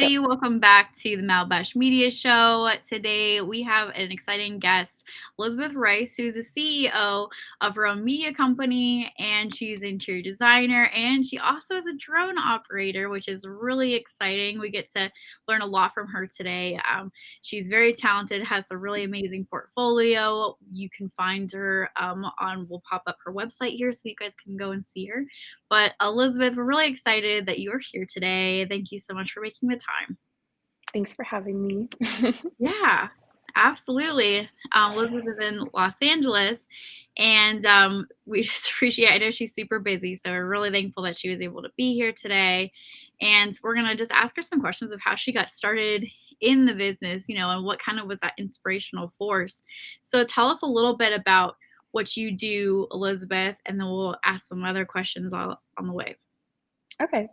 Yep. everybody. Welcome back to the Malibash Media Show. Today we have an exciting guest, Elizabeth Rice, who's the CEO of her own media company, and she's an interior designer, and she also is a drone operator, which is really exciting. We get to learn a lot from her today. She's very talented, has a really amazing portfolio. You can find her we'll pop up her website here so you guys can go and see her. But Elizabeth, we're really excited that you're here today. Thank you so much for making the time. Thanks for having me. Yeah, absolutely. Elizabeth is in Los Angeles, and we just appreciate. I know she's super busy, so we're really thankful that she was able to be here today. And we're gonna just ask her some questions of how she got started in the business, and what kind of was that inspirational force. So tell us a little bit about what you do, Elizabeth, and then we'll ask some other questions on the way. Okay.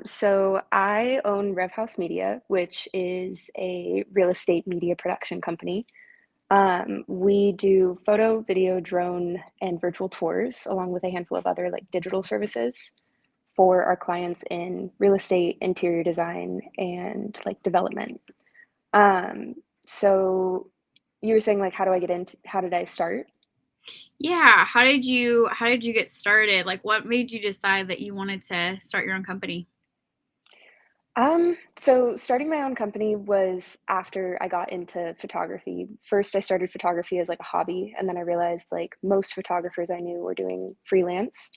So I own Rev House Media, which is a real estate media production company. We do photo, video, drone, and virtual tours, along with a handful of other like digital services for our clients in real estate, interior design, and like development. Um, so you were saying like, how did I start? Yeah, how did you get started? Like what made you decide that you wanted to start your own company? So starting my own company was after I got into photography. First, I started photography as like a hobby, and then I realized like most photographers I knew were doing freelance.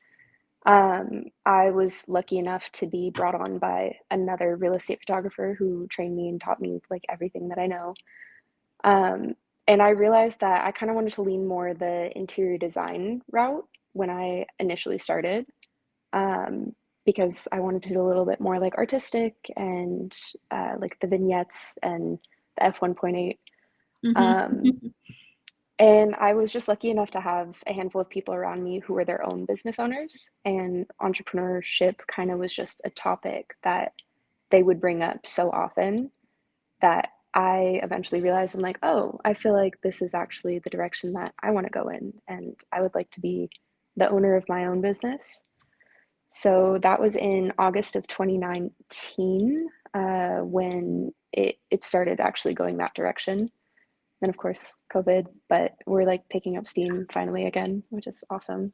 I was lucky enough to be brought on by another real estate photographer who trained me and taught me like everything that I know. Um, and I realized that I kind of wanted to lean more the interior design route when I initially started, um, because I wanted to do a little bit more like artistic and like the vignettes and the F1.8. Mhm. Um, and I was just lucky enough to have a handful of people around me who were their own business owners, and entrepreneurship kind of was just a topic that they would bring up so often that I eventually realized I'm like, oh, I feel like this is actually the direction that I want to go in, and I would like to be the owner of my own business. So that was in August of 2019, when it started actually going that direction. Then, of course, COVID, but we're like picking up steam finally again, which is awesome.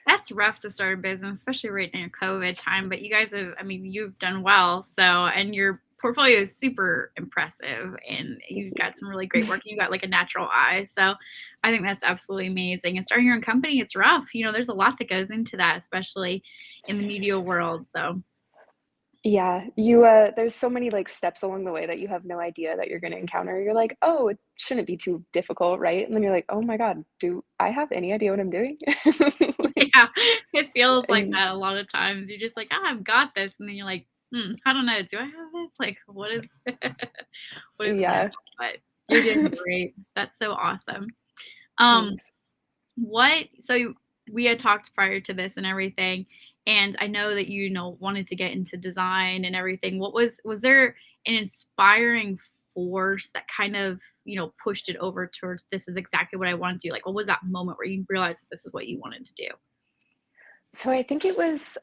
That's rough to start a business, especially right in COVID time, but you guys have, I mean, you've done well. So, and your portfolio is super impressive and Thank you've you. got some really great work. You got like a natural eye. So, I think that's absolutely amazing. And starting your own company, it's rough. There's a lot that goes into that, especially in the media world. So, Yeah, there's so many like steps along the way that you have no idea that you're going to encounter. You're like, oh, it shouldn't be too difficult, right? And then you're like, oh my God, do I have any idea what I'm doing? Like, yeah, it feels like and that a lot of times. You're just like, "Ah, I've got this." And then you're like, I don't know. Do I have this? Like, what is what is going on? yeah, But you're doing great. That's so awesome. Um, thanks. so we had talked prior to this and everything, and I know that wanted to get into design and everything. Was there an inspiring force that kind of, pushed it over towards this is exactly what I want to do? Like, what was that moment where you realized that this is what you wanted to do? So I think it was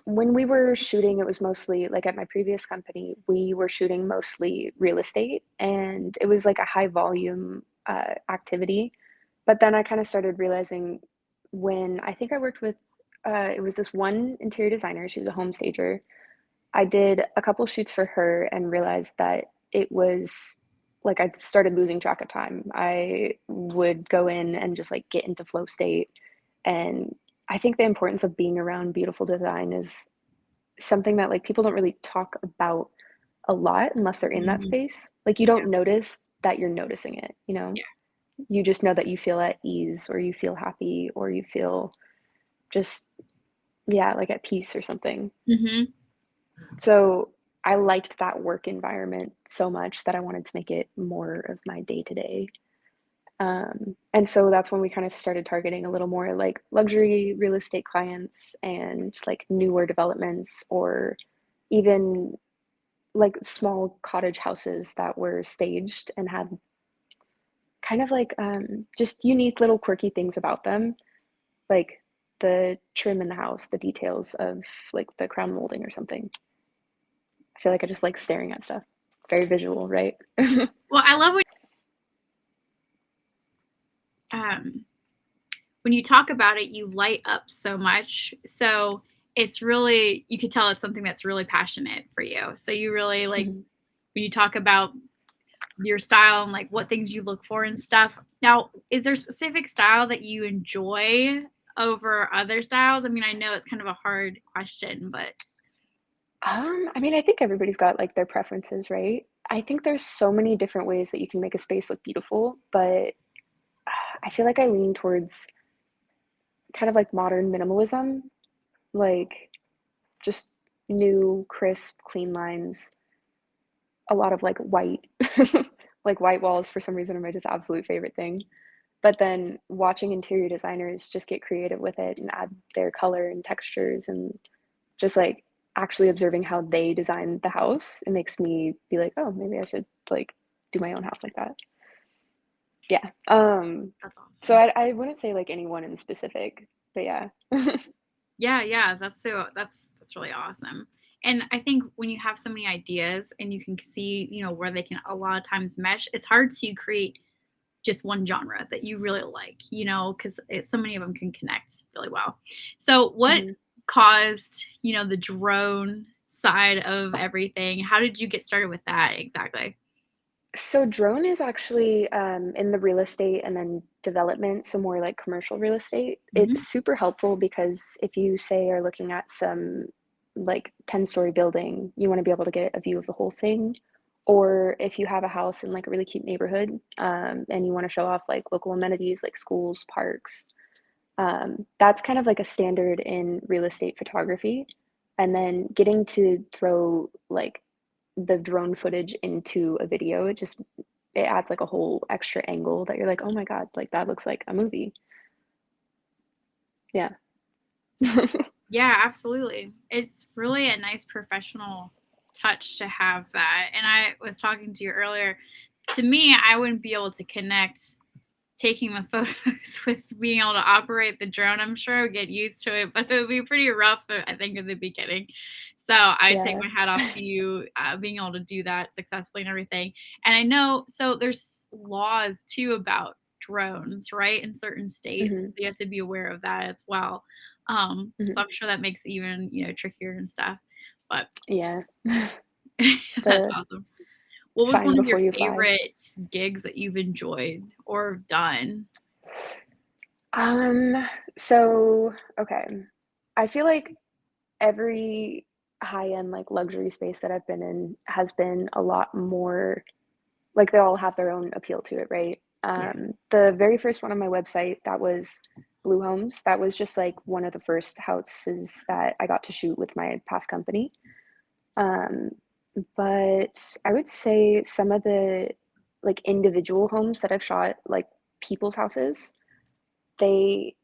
when we were shooting, it was mostly like at my previous company, we were shooting mostly real estate, and it was like a high volume activity. But then I kind of started realizing when I think I worked with, it was this one interior designer, she was a home stager. I did a couple shoots for her and realized that it was like I started losing track of time. I would go in and just like get into flow state. And I think the importance of being around beautiful design is something that like people don't really talk about a lot unless they're in that Mhm. space. Like you Yeah, don't notice that you're noticing it, you know? yeah. You just know that you feel at ease or you feel happy or you feel just, yeah, like at peace or something. Mhm. So I liked that work environment so much that I wanted to make it more of my day to day. And so that's when we kind of started targeting a little more like luxury real estate clients and like newer developments or even like small cottage houses that were staged and had kind of like just unique little quirky things about them, like the trim in the house, the details of like the crown molding or something. I feel like I just like staring at stuff. Very visual, right? Well, I love when you talk about it, you light up so much. So it's really, you could tell it's something that's really passionate for you. So you really like Mhm. when you talk about your style and like what things you look for and stuff. Now, is there a specific style that you enjoy over other styles? I mean, I know it's kind of a hard question, but I mean, I think everybody's got like their preferences, right? I think there's so many different ways that you can make a space look beautiful, but I feel like I lean towards kind of like modern minimalism, like just new, crisp, clean lines, a lot of like white, like white walls for some reason are my just absolute favorite thing. But then watching interior designers just get creative with it and add their color and textures and just like actually observing how they design the house, it makes me be like, oh, maybe I should like do my own house like that. Yeah. that's So awesome. I wouldn't say like anyone in specific, but yeah. Yeah, yeah, that's really awesome. And I think when you have so many ideas and you can see, where they can a lot of times mesh, it's hard to create just one genre that you really like, because so many of them can connect really well. So, what Mhm. caused, the drone side of everything? How did you get started with that exactly? So drone is actually in the real estate and then development, so more like commercial real estate. It's Mhm. super helpful because if you say are looking at some like 10-story building, you want to be able to get a view of the whole thing. Or if you have a house in like a really cute neighborhood and you want to show off like local amenities like schools, parks, that's kind of like a standard in real estate photography. And then getting to throw like the drone footage into a video, it adds like a whole extra angle that you're like, oh my God, like that looks like a movie. Yeah. Yeah, absolutely. It's really a nice professional touch to have that. And I was talking to you earlier. To me, I wouldn't be able to connect taking the photos with being able to operate the drone. I'm sure I would get used to it, but it would be pretty rough, I think, in the beginning. So I take Yeah. my hat off to you being able to do that successfully and everything. And I know, so there's laws too about drones, right, in certain states. Hmm. So you have to be aware of that as well. So Hmm. I'm sure that makes it even, trickier and stuff. But Yeah. It's that's the awesome. What was fine one of your before you fly. favorite gigs that you've enjoyed or done? Um, so okay. I feel like every high-end like luxury space that I've been in has been a lot more like they all have their own appeal to it, right? Yeah. The very first one on my website, that was Blue Homes. That was just like one of the first houses that I got to shoot with my past company. Um, but I would say some of the like individual homes that I've shot, like people's houses, they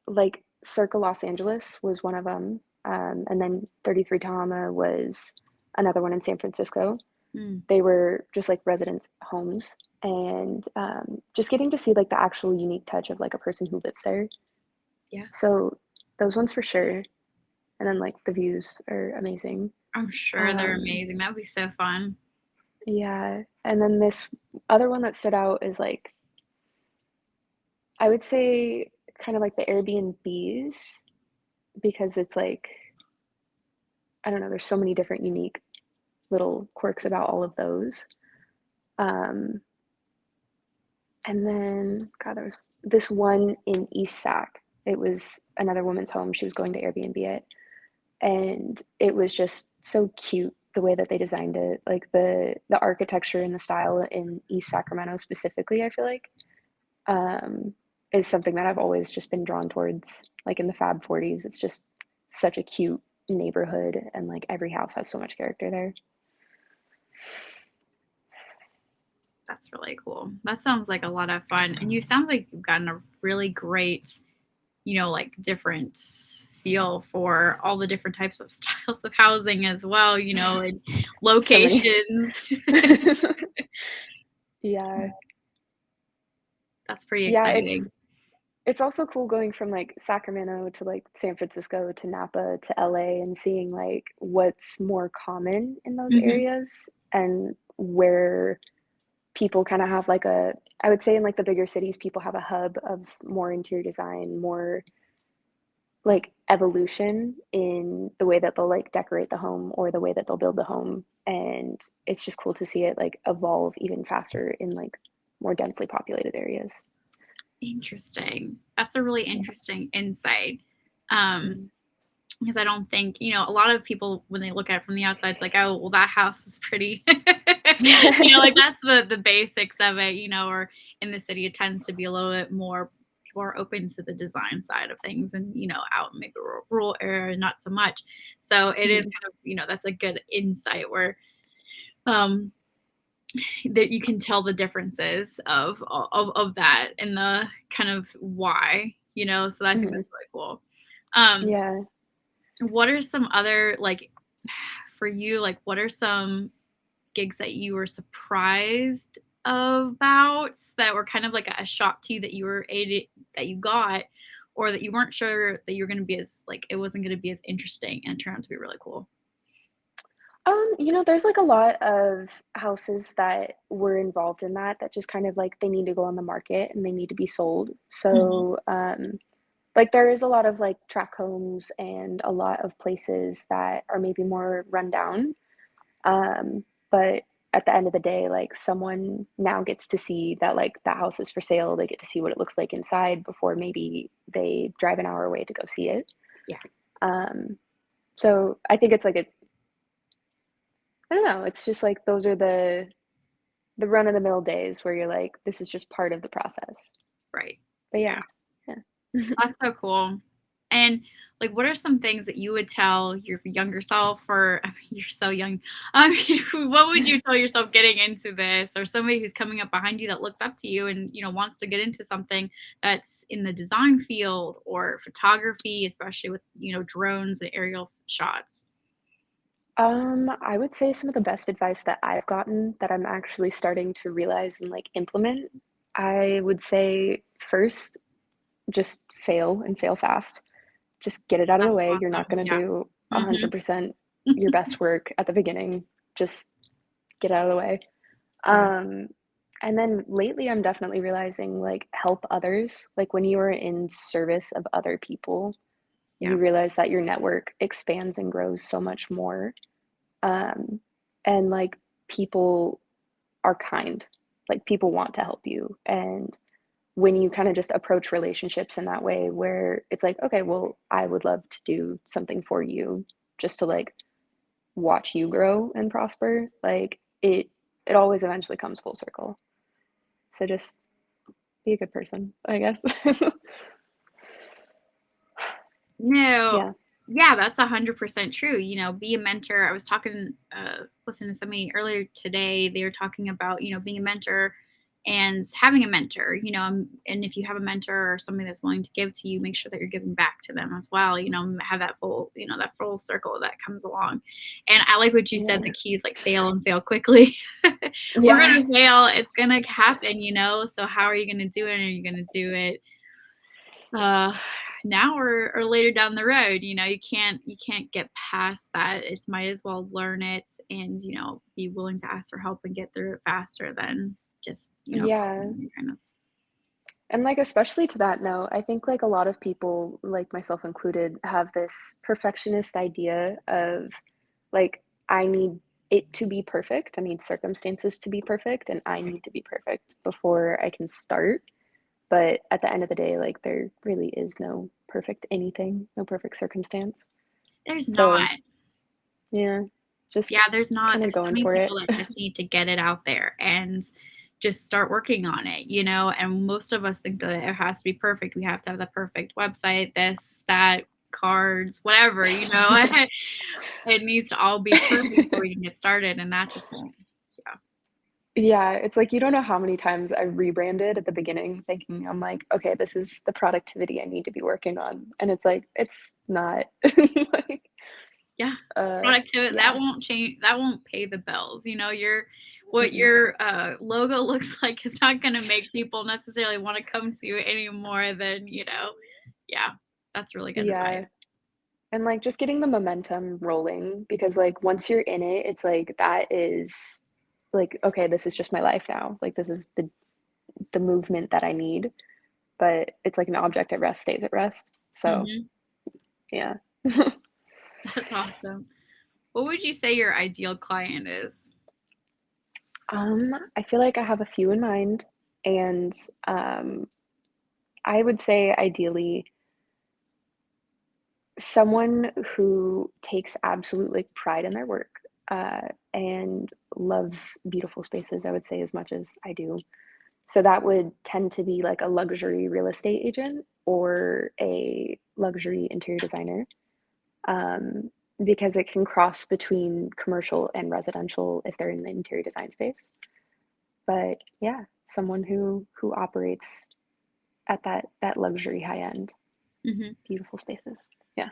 like Circa Los Angeles was one of them. And then 33 Tahoma was another one in San Francisco. Mm, They were just like residence homes and just getting to see like the actual unique touch of like a person who lives there. yeah. So those ones for sure. And then like the views are amazing. I'm sure they're Um, amazing. That'd be so fun. yeah. And then this other one that stood out is like, I would say kind of like the Airbnbs because it's like, I don't know, there's so many different unique little quirks about all of those. Um, And then, God, there was this one in East Sac. It was another woman's home. She was going to Airbnb it. And it was just so cute the way that they designed it. Like the architecture and the style in East Sacramento specifically, I feel like, um, is something that I've always just been drawn towards. Like in the Fab 40s, it's just such a cute neighborhood and like every house has so much character there. That's really cool. That sounds like a lot of fun. And you sound like you've gotten a really great, like different feel for all the different types of styles of housing as well, and So many. locations. Yeah. That's pretty Yeah, it's exciting. it's also cool going from like Sacramento to like San Francisco to Napa to LA and seeing like what's more common in those Mhm. areas and where people kind of have like a, I would say in like the bigger cities, people have a hub of more interior design, more like evolution in the way that they'll like decorate the home or the way that they'll build the home. And it's just cool to see it like evolve even faster in like more densely populated areas. Interesting. That's a really Yeah. interesting insight. Um, Mhm. because I don't think, a lot of people when they look at it from the outside, it's like, oh, well, that house is pretty. Like that's the basics of it, or in the city, it tends to be a little bit more people are open to the design side of things and, out in maybe a rural area, not so much. So it is Mhm. kind of, that's a good insight where um that you can tell the differences of that and the kind of why, so I think Mhm. that's really cool. Um, Yeah. what are some other like for you, like what are some gigs that you were surprised about that were kind of like a shock to you that you were able that you got or that you weren't sure that you were going to be as like it wasn't going to be as interesting and it turned out to be really cool. There's like a lot of houses that were involved in that that just kind of like they need to go on the market and they need to be sold. Mhm. So, like there is a lot of like track homes and a lot of places that are maybe more rundown. But at the end of the day, like someone now gets to see that like the house is for sale. They get to see what it looks like inside before maybe they drive an hour away to go see it. Yeah. Um, so I think it's like a, I don't know, it's just like those are the run of the mill days where you're like, this is just part of the process. Right. But Yeah. yeah, yeah. That's so cool. And like, what are some things that you would tell your younger self, or I mean, you're so young. What would you tell yourself getting into this, or somebody who's coming up behind you that looks up to you and wants to get into something that's in the design field or photography, especially with drones and aerial shots? I would say some of the best advice that I've gotten that I'm actually starting to realize and like implement, I would say first, just fail and fail fast. Just get it out of the That's way. You're not awesome. going to Yeah. do Hmm. 100% your best work at the beginning. Just get out of the way. Yeah. Um, and then lately, I'm definitely realizing like help others. Like when you are in service of other people, Yeah. you realize that your network expands and grows so much more. Um, and like people are kind, like people want to help you. And when you kind of just approach relationships in that way, where it's like, okay, well, I would love to do something for you just to like watch you grow and prosper, like it always eventually comes full circle. So just be a good person, I guess. No. Yeah. Yeah, that's 100% true. Be a mentor. I was talking, listening to somebody earlier today. They were talking about, being a mentor and having a mentor, and if you have a mentor or somebody that's willing to give to you, make sure that you're giving back to them as well. Have that full, that full circle that comes along. And I like what you said. Yeah. The key is like fail and fail quickly. We're Yeah. going to fail. It's going to happen, So how are you going to do it? Are you going to do it uh now or later down the road? You can't get past that. It's might as well learn it and be willing to ask for help and get through it faster than just Yeah. kind of. And like especially to that note, I think like a lot of people, like myself included, have this perfectionist idea of like I need it to be perfect. I need circumstances to be perfect and I need to be perfect before I can start. But at the end of the day, like there really is no perfect anything, no perfect circumstance. There's So, not. yeah, just Yeah, there's not. kind of There's so going many for it. people that just need to get it out there and just start working on it, and most of us think that it has to be perfect. We have to have the perfect website, this, that, cards, whatever, it needs to all be perfect before we can get started, and that just won't. Yeah. Yeah, it's like you don't know how many times I rebranded at the beginning thinking I'm like, okay, this is the productivity I need to be working on. And it's like, it's not. Like, Yeah. Productivity, that yeah. won't change, that won't pay the bills, you're what Mhm. your logo looks like is not going to make people necessarily want to come to you anymore, then, yeah, that's really good Yeah. advice. And, like, just getting the momentum rolling because, like, once you're in it, it's like that is like, "Okay, this is just my life now." Like, this is the movement that I need, but it's like an object at rest stays at rest. So, Hmm. yeah. That's awesome. What would you say your ideal client is? I feel like I have a few in mind, and, um, I would say ideally someone who takes absolute, like, pride in their work, and loves beautiful spaces, I would say, as much as I do. So that would tend to be like a luxury real estate agent or a luxury interior designer, um, because it can cross between commercial and residential if they're in the interior design space. But yeah, someone who operates at that luxury high end, Hmm. beautiful spaces. Yeah.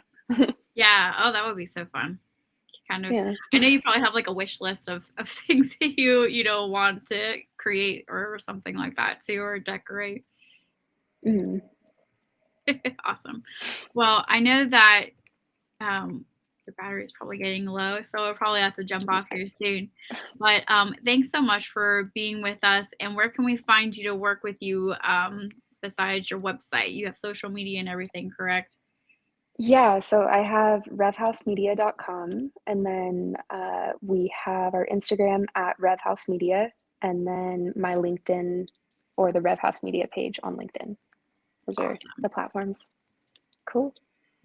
Yeah. Oh, that would be so fun. Kind of, Yeah. I know you probably have like a wish list of things that you want to create or something like that too, or decorate. Mhm. Awesome. Well, I know that your battery is probably getting low, so we'll probably have to jump off here soon. But thanks so much for being with us. And where can we find you to work with you besides your website? You have social media and everything, correct? Yeah, so I have revhousemedia.com, and then we have our Instagram at revhousemedia, and then my LinkedIn or the Rev House Media page on LinkedIn. Those are Awesome. the platforms. Cool.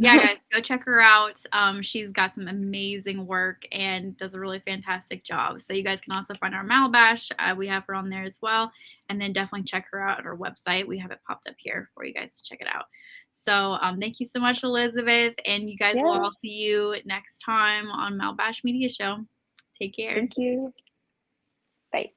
Yeah, guys, go check her out. She's got some amazing work and does a really fantastic job. So you guys can also find our Malibash. We have her on there as well. And then definitely check her out at our website. We have it popped up here for you guys to check it out. So thank you so much, Elizabeth. And you guys will Yeah, all see you next time on Malibash Media Show. Take care. thank you. Bye.